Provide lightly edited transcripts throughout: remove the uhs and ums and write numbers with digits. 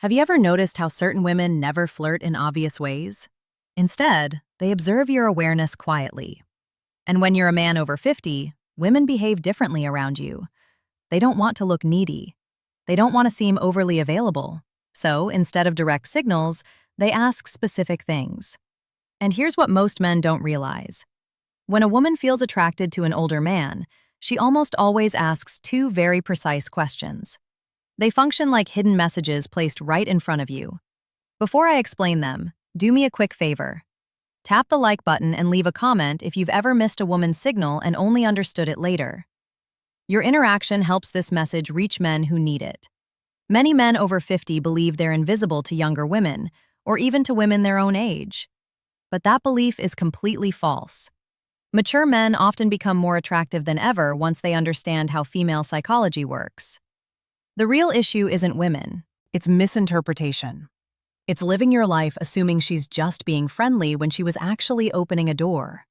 Have you ever noticed how certain women never flirt in obvious ways? Instead, they observe your awareness quietly. And when you're a man over 50, women behave differently around you. They don't want to look needy. They don't want to seem overly available. So, instead of direct signals, they ask specific things. And here's what most men don't realize. When a woman feels attracted to an older man, she almost always asks two very precise questions. They function like hidden messages placed right in front of you. Before I explain them, do me a quick favor. Tap the like button and leave a comment if you've ever missed a woman's signal and only understood it later. Your interaction helps this message reach men who need it. Many men over 50 believe they're invisible to younger women, or even to women their own age. But that belief is completely false. Mature men often become more attractive than ever once they understand how female psychology works. The real issue isn't women, it's misinterpretation. It's living your life assuming she's just being friendly when she was actually opening a door.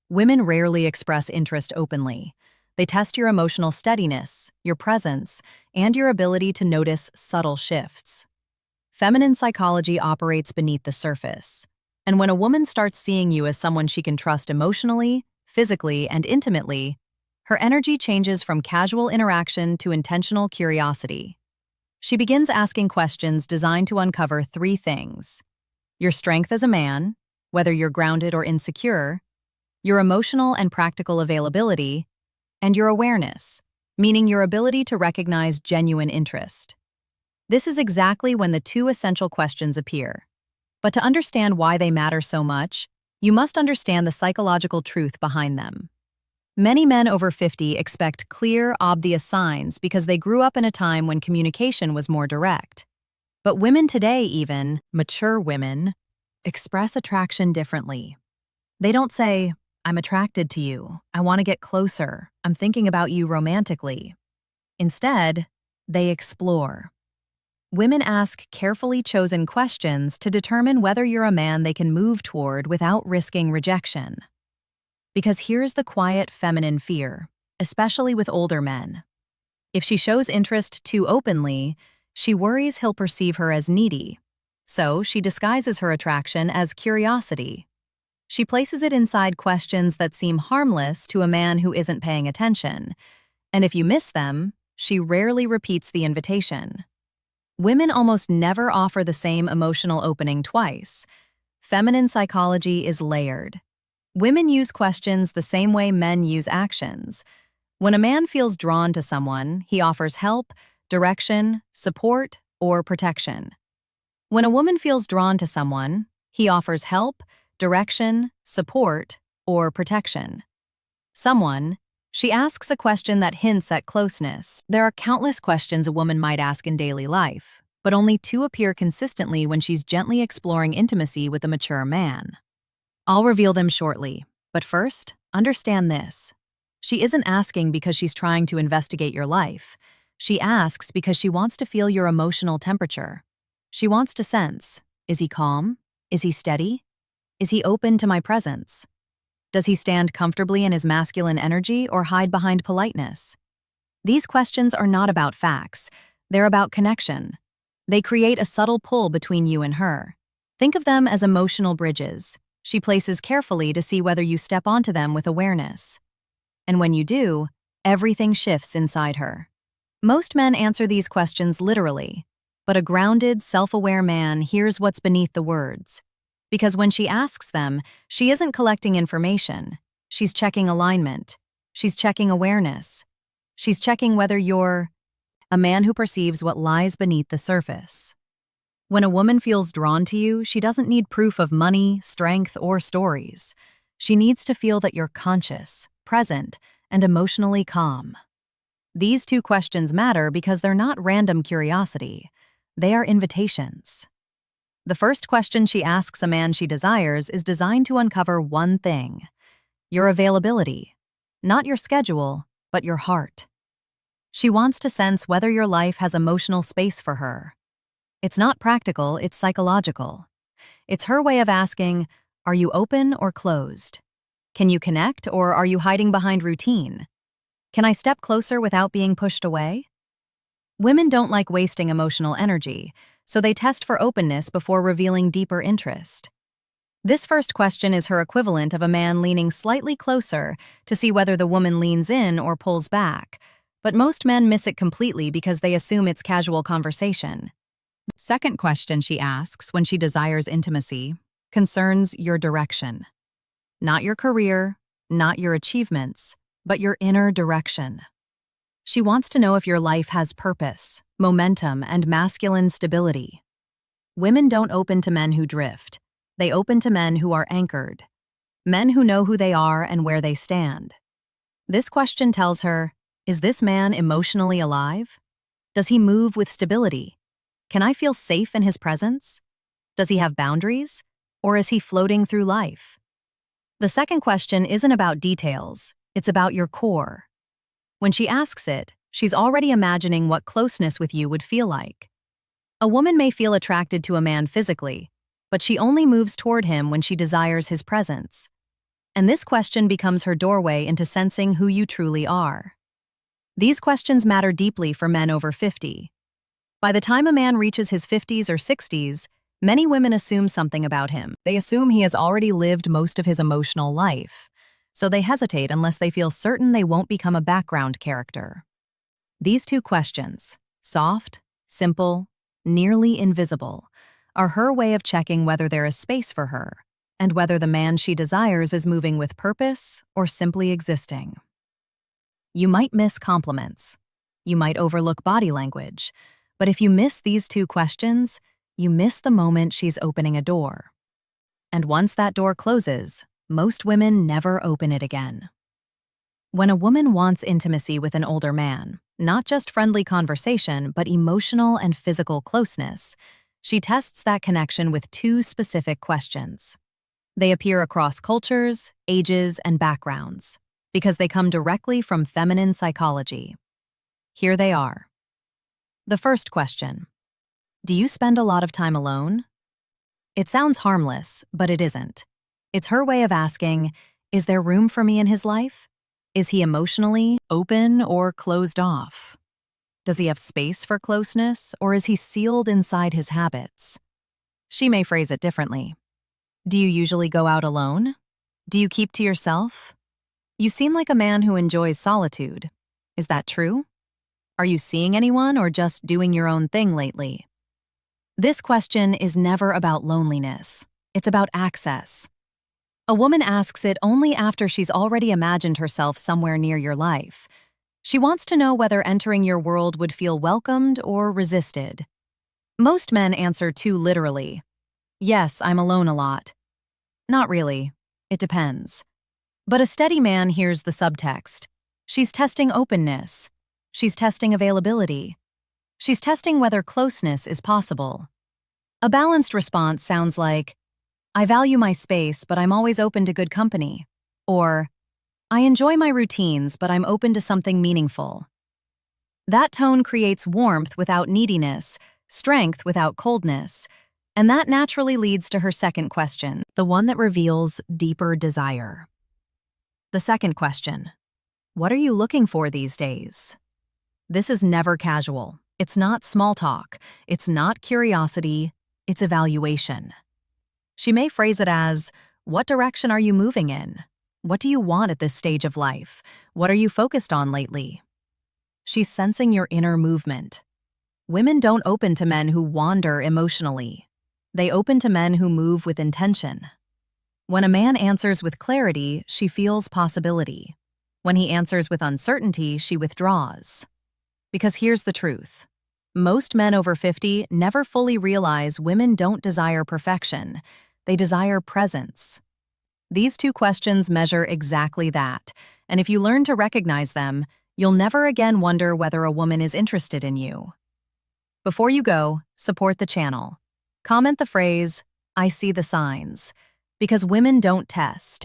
Women rarely express interest openly. They test your emotional steadiness, your presence, and your ability to notice subtle shifts. Feminine psychology operates beneath the surface. And when a woman starts seeing you as someone she can trust emotionally, physically, and intimately, her energy changes from casual interaction to intentional curiosity. She begins asking questions designed to uncover three things: your strength as a man, whether you're grounded or insecure, your emotional and practical availability, and your awareness, meaning your ability to recognize genuine interest. This is exactly when the two essential questions appear. But to understand why they matter so much, you must understand the psychological truth behind them. Many men over 50 expect clear, obvious signs because they grew up in a time when communication was more direct. But women today, even mature women, express attraction differently. They don't say, "I'm attracted to you, I want to get closer, I'm thinking about you romantically." Instead, they explore. Women ask carefully chosen questions to determine whether you're a man they can move toward without risking rejection. Because here's the quiet feminine fear, especially with older men. If she shows interest too openly, she worries he'll perceive her as needy. So she disguises her attraction as curiosity. She places it inside questions that seem harmless to a man who isn't paying attention. And if you miss them, she rarely repeats the invitation. Women almost never offer the same emotional opening twice. Feminine psychology is layered. Women use questions the same way men use actions. When a man feels drawn to someone, he offers help, direction, support, or protection. When a woman feels drawn to someone, he offers help, direction, support, or protection. She asks a question that hints at closeness. There are countless questions a woman might ask in daily life, but only two appear consistently when she's gently exploring intimacy with a mature man. I'll reveal them shortly, but first, understand this. She isn't asking because she's trying to investigate your life. She asks because she wants to feel your emotional temperature. She wants to sense, is he calm? Is he steady? Is he open to my presence? Does he stand comfortably in his masculine energy or hide behind politeness? These questions are not about facts. They're about connection. They create a subtle pull between you and her. Think of them as emotional bridges. She places carefully to see whether you step onto them with awareness. And when you do, everything shifts inside her. Most men answer these questions literally, but a grounded, self-aware man hears what's beneath the words. Because when she asks them, she isn't collecting information. She's checking alignment. She's checking awareness. She's checking whether you're a man who perceives what lies beneath the surface. When a woman feels drawn to you, she doesn't need proof of money, strength, or stories. She needs to feel that you're conscious, present, and emotionally calm. These two questions matter because they're not random curiosity. They are invitations. The first question she asks a man she desires is designed to uncover one thing: your availability. Not your schedule, but your heart. She wants to sense whether your life has emotional space for her. It's not practical, it's psychological. It's her way of asking, are you open or closed? Can you connect, or are you hiding behind routine? Can I step closer without being pushed away? Women don't like wasting emotional energy, so they test for openness before revealing deeper interest. This first question is her equivalent of a man leaning slightly closer to see whether the woman leans in or pulls back, but most men miss it completely because they assume it's casual conversation. Second question she asks when she desires intimacy concerns your direction. Not your career, not your achievements, but your inner direction. She wants to know if your life has purpose, momentum, and masculine stability. Women don't open to men who drift. They open to men who are anchored. Men who know who they are and where they stand. This question tells her, is this man emotionally alive? Does he move with stability? Can I feel safe in his presence? Does he have boundaries? Or is he floating through life? The second question isn't about details, it's about your core. When she asks it, she's already imagining what closeness with you would feel like. A woman may feel attracted to a man physically, but she only moves toward him when she desires his presence. And this question becomes her doorway into sensing who you truly are. These questions matter deeply for men over 50. By the time a man reaches his 50s or 60s, many women assume something about him. They assume he has already lived most of his emotional life, so they hesitate unless they feel certain they won't become a background character. These two questions, soft, simple, nearly invisible, are her way of checking whether there is space for her and whether the man she desires is moving with purpose or simply existing. You might miss compliments. You might overlook body language. But if you miss these two questions, you miss the moment she's opening a door. And once that door closes, most women never open it again. When a woman wants intimacy with an older man, not just friendly conversation, but emotional and physical closeness, she tests that connection with two specific questions. They appear across cultures, ages, and backgrounds, because they come directly from feminine psychology. Here they are. The first question: do you spend a lot of time alone? It sounds harmless, but it isn't. It's her way of asking, is there room for me in his life? Is he emotionally open or closed off? Does he have space for closeness, or is he sealed inside his habits? She may phrase it differently. Do you usually go out alone? Do you keep to yourself? You seem like a man who enjoys solitude. Is that true? Are you seeing anyone or just doing your own thing lately? This question is never about loneliness. It's about access. A woman asks it only after she's already imagined herself somewhere near your life. She wants to know whether entering your world would feel welcomed or resisted. Most men answer too literally. Yes, I'm alone a lot. Not really. It depends. But a steady man hears the subtext. She's testing openness. She's testing availability. She's testing whether closeness is possible. A balanced response sounds like, I value my space, but I'm always open to good company. Or, I enjoy my routines, but I'm open to something meaningful. That tone creates warmth without neediness, strength without coldness, and that naturally leads to her second question, the one that reveals deeper desire. The second question: what are you looking for these days? This is never casual. It's not small talk. It's not curiosity. It's evaluation. She may phrase it as, what direction are you moving in? What do you want at this stage of life? What are you focused on lately? She's sensing your inner movement. Women don't open to men who wander emotionally. They open to men who move with intention. When a man answers with clarity, she feels possibility. When he answers with uncertainty, she withdraws. Because here's the truth. Most men over 50 never fully realize women don't desire perfection. They desire presence. These two questions measure exactly that, and if you learn to recognize them, you'll never again wonder whether a woman is interested in you. Before you go, support the channel. Comment the phrase, I see the signs, because women don't test.